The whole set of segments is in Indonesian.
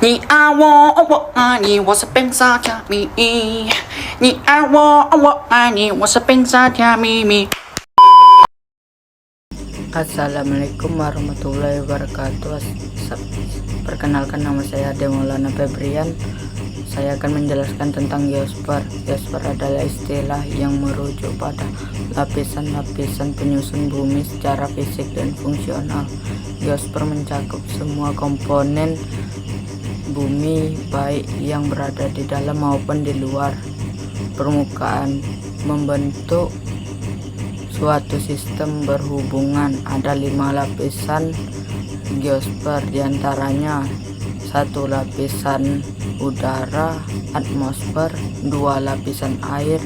你爱我，我爱你，我是本傻甜蜜。你爱我，我爱你，我是本傻甜蜜。 Assalamualaikum warahmatullahi wabarakatuh. Perkenalkan, nama saya Ade Maulana Febrian. Saya akan menjelaskan tentang geosfer. Geosfer adalah istilah yang merujuk pada lapisan-lapisan penyusun bumi secara fisik dan fungsional. Geosfer mencakup semua komponen bumi, baik yang berada di dalam maupun di luar permukaan, membentuk suatu sistem berhubungan. Ada 5 lapisan geosfer, diantaranya 1 lapisan udara atmosfer, 2 lapisan air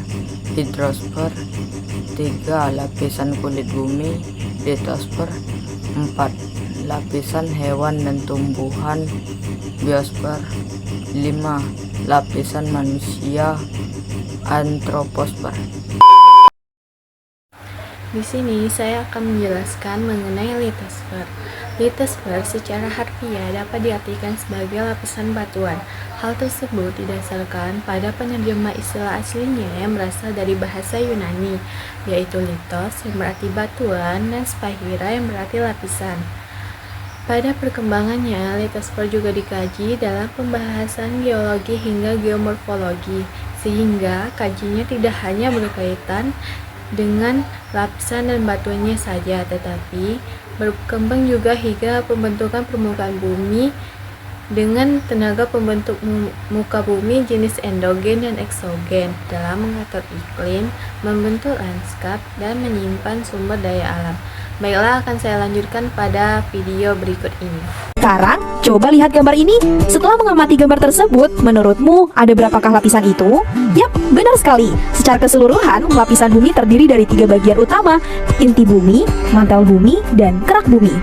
hidrosfer, 3 lapisan kulit bumi litosfer, 4 lapisan hewan dan tumbuhan biosfer, 5 lapisan manusia antroposfer. Di sini saya akan menjelaskan mengenai litosfer. Litosfer secara harfiah dapat diartikan sebagai lapisan batuan. Hal tersebut didasarkan pada penerjemah istilah aslinya yang berasal dari bahasa Yunani, yaitu litos yang berarti batuan dan sphaira yang berarti lapisan. Pada perkembangannya, litosfer juga dikaji dalam pembahasan geologi hingga geomorfologi, sehingga kajinya tidak hanya berkaitan dengan lapisan dan batuannya saja, tetapi berkembang juga hingga pembentukan permukaan bumi dengan tenaga pembentuk muka bumi jenis endogen dan eksogen dalam mengatur iklim, membentuk lanskap, dan menyimpan sumber daya alam. Baiklah, akan saya lanjutkan pada video berikut ini. Sekarang, coba lihat gambar ini. Setelah mengamati gambar tersebut, menurutmu ada berapakah lapisan itu? Yap, benar sekali. Secara keseluruhan, lapisan bumi terdiri dari 3 bagian utama: inti bumi, mantel bumi, dan kerak bumi.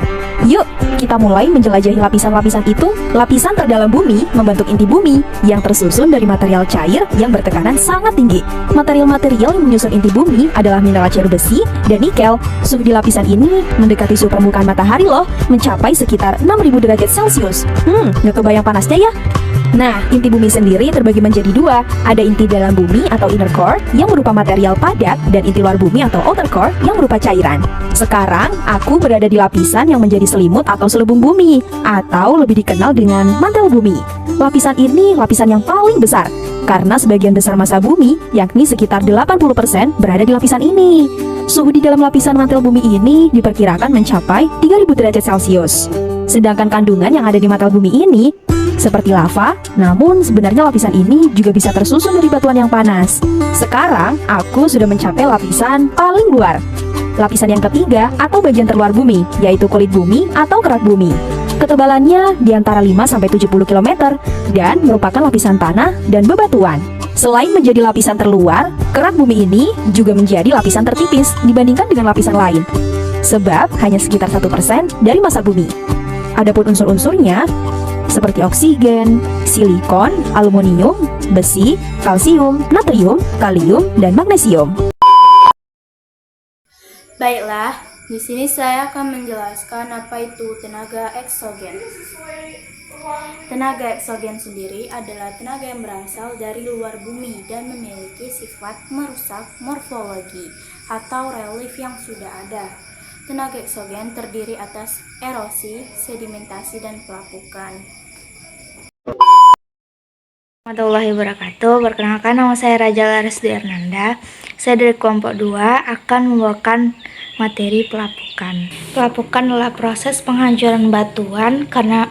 Yuk, kita mulai menjelajahi lapisan-lapisan itu. Lapisan terdalam bumi membentuk inti bumi yang tersusun dari material cair yang bertekanan sangat tinggi. Material-material yang menyusun inti bumi adalah mineral cair besi dan nikel. Suhu di lapisan ini mendekati suhu permukaan matahari loh, mencapai sekitar 6000 derajat Celcius. Nggak kebayang panasnya ya? Nah, inti bumi sendiri terbagi menjadi 2. Ada inti dalam bumi atau inner core yang berupa material padat, dan inti luar bumi atau outer core yang berupa cairan. Sekarang, aku berada di lapisan yang menjadi selimut atau selubung bumi, atau lebih dikenal dengan mantel bumi. Lapisan ini lapisan yang paling besar, karena sebagian besar massa bumi, yakni sekitar 80%, berada di lapisan ini. Suhu di dalam lapisan mantel bumi ini diperkirakan mencapai 3000 derajat Celcius. Sedangkan kandungan yang ada di mantel bumi ini seperti lava, namun sebenarnya lapisan ini juga bisa tersusun dari batuan yang panas. Sekarang, aku sudah mencapai lapisan paling luar. Lapisan yang ketiga atau bagian terluar bumi, yaitu kulit bumi atau kerak bumi. Ketebalannya di antara 5-70 km dan merupakan lapisan tanah dan bebatuan. Selain menjadi lapisan terluar, kerak bumi ini juga menjadi lapisan tertipis dibandingkan dengan lapisan lain, sebab hanya sekitar 1% dari massa bumi. Adapun unsur-unsurnya seperti oksigen, silikon, aluminium, besi, kalsium, natrium, kalium, dan magnesium. Baiklah, di sini saya akan menjelaskan apa itu tenaga eksogen. Tenaga eksogen sendiri adalah tenaga yang berasal dari luar bumi dan memiliki sifat merusak morfologi atau relief yang sudah ada. Tenaga eksogen terdiri atas erosi, sedimentasi, dan pelapukan. Warahmatullahi wabarakatuh. Perkenalkan, nama saya Raja Laresdi Ernanda. Saya dari kelompok 2 akan membawakan materi pelapukan. Pelapukan adalah proses penghancuran batuan karena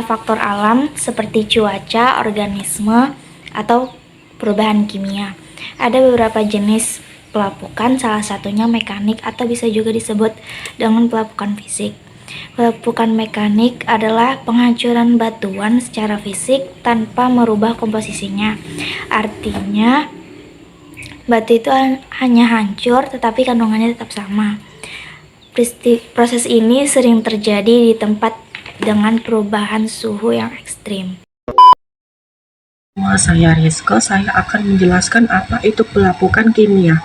faktor alam seperti cuaca, organisme, atau perubahan kimia. Ada beberapa jenis pelapukan, salah satunya mekanik atau bisa juga disebut dengan pelapukan fisik. Pelapukan mekanik adalah penghancuran batuan secara fisik tanpa merubah komposisinya. Artinya, batu itu hanya hancur tetapi kandungannya tetap sama. Proses ini sering terjadi di tempat dengan perubahan suhu yang ekstrim. Saya Rizko, saya akan menjelaskan apa itu pelapukan kimia.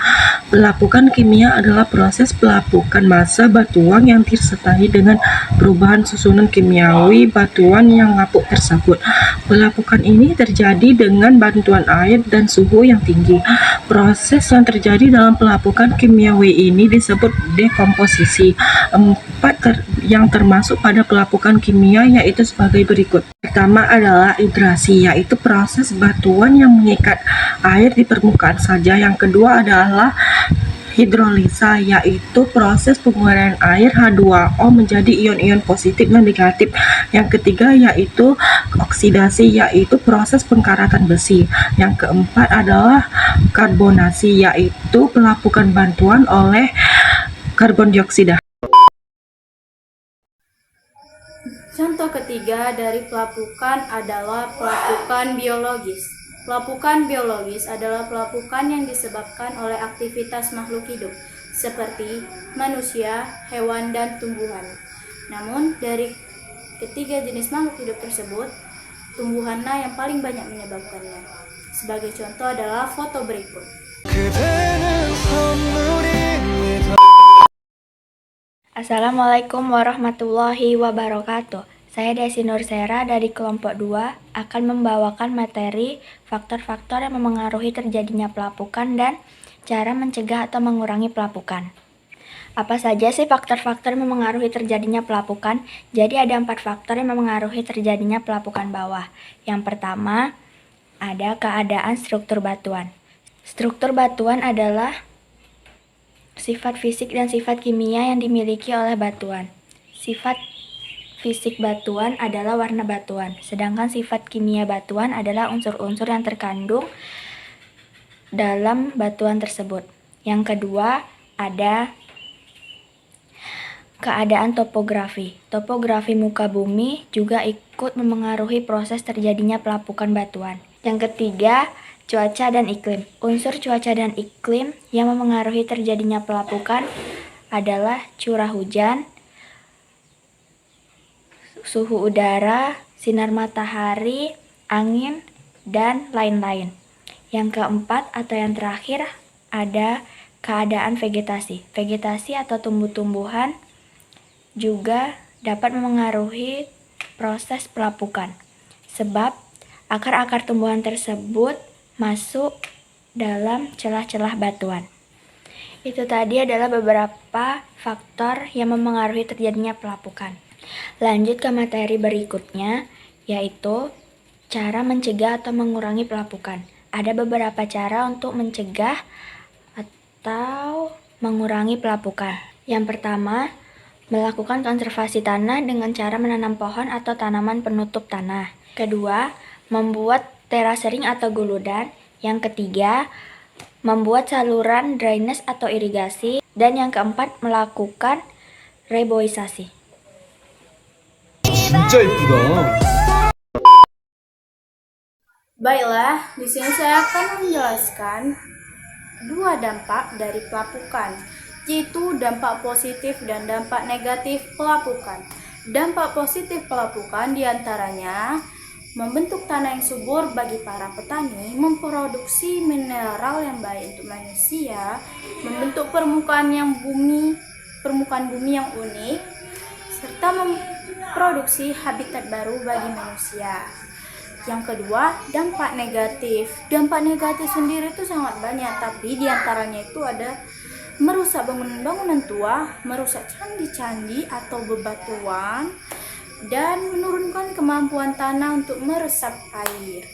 Pelapukan kimia adalah proses pelapukan massa batuan yang disertai dengan perubahan susunan kimiawi batuan yang lapuk tersebut. Pelapukan ini terjadi dengan bantuan air dan suhu yang tinggi. Proses yang terjadi dalam pelapukan kimiawi ini disebut dekomposisi. Yang termasuk pada pelapukan kimia yaitu sebagai berikut. Pertama adalah hidrasi, yaitu proses batuan yang mengikat air di permukaan saja. Yang kedua adalah hidrolisa, yaitu proses pengurangan air H2O menjadi ion-ion positif dan negatif. Yang ketiga yaitu oksidasi, yaitu proses pengkaratan besi. Yang keempat adalah karbonasi, yaitu pelapukan bantuan oleh karbon dioksida. Contoh ketiga dari pelapukan adalah pelapukan biologis. Pelapukan biologis adalah pelapukan yang disebabkan oleh aktivitas makhluk hidup, seperti manusia, hewan, dan tumbuhan. Namun, dari ketiga jenis makhluk hidup tersebut, tumbuhanlah yang paling banyak menyebabkannya. Sebagai contoh adalah foto berikut. Assalamualaikum warahmatullahi wabarakatuh. Saya Desi Nursera dari kelompok 2 akan membawakan materi faktor-faktor yang memengaruhi terjadinya pelapukan dan cara mencegah atau mengurangi pelapukan. Apa saja sih faktor-faktor yang memengaruhi terjadinya pelapukan? Jadi ada 4 faktor yang memengaruhi terjadinya pelapukan bawah. Yang pertama, ada keadaan struktur batuan. Struktur batuan adalah sifat fisik dan sifat kimia yang dimiliki oleh batuan. Sifat fisik batuan adalah warna batuan, sedangkan sifat kimia batuan adalah unsur-unsur yang terkandung dalam batuan tersebut. Yang kedua, ada keadaan topografi. Topografi muka bumi juga ikut memengaruhi proses terjadinya pelapukan batuan. Yang ketiga, cuaca dan iklim. Unsur cuaca dan iklim yang memengaruhi terjadinya pelapukan adalah curah hujan, suhu udara, sinar matahari, angin, dan lain-lain. Yang keempat atau yang terakhir ada keadaan vegetasi. Vegetasi atau tumbuh-tumbuhan juga dapat memengaruhi proses pelapukan, sebab akar-akar tumbuhan tersebut masuk dalam celah-celah batuan. Itu tadi adalah beberapa faktor yang memengaruhi terjadinya pelapukan. Lanjut ke materi berikutnya, yaitu cara mencegah atau mengurangi pelapukan. Ada beberapa cara untuk mencegah atau mengurangi pelapukan. Yang pertama, melakukan konservasi tanah dengan cara menanam pohon atau tanaman penutup tanah. Kedua, membuat terasering atau guludan. Yang ketiga, membuat saluran drainase atau irigasi. Dan yang keempat, melakukan reboisasi. Baiklah, di sini saya akan menjelaskan dua dampak dari pelapukan, yaitu dampak positif dan dampak negatif pelapukan. Dampak positif pelapukan diantaranya membentuk tanah yang subur bagi para petani, memproduksi mineral yang baik untuk manusia, membentuk permukaan bumi yang unik, serta memproduksi habitat baru bagi manusia. Yang kedua, dampak negatif. Dampak negatif sendiri itu sangat banyak, tapi diantaranya itu ada merusak bangunan-bangunan tua, merusak candi-candi atau bebatuan, dan menurunkan kemampuan tanah untuk meresap air.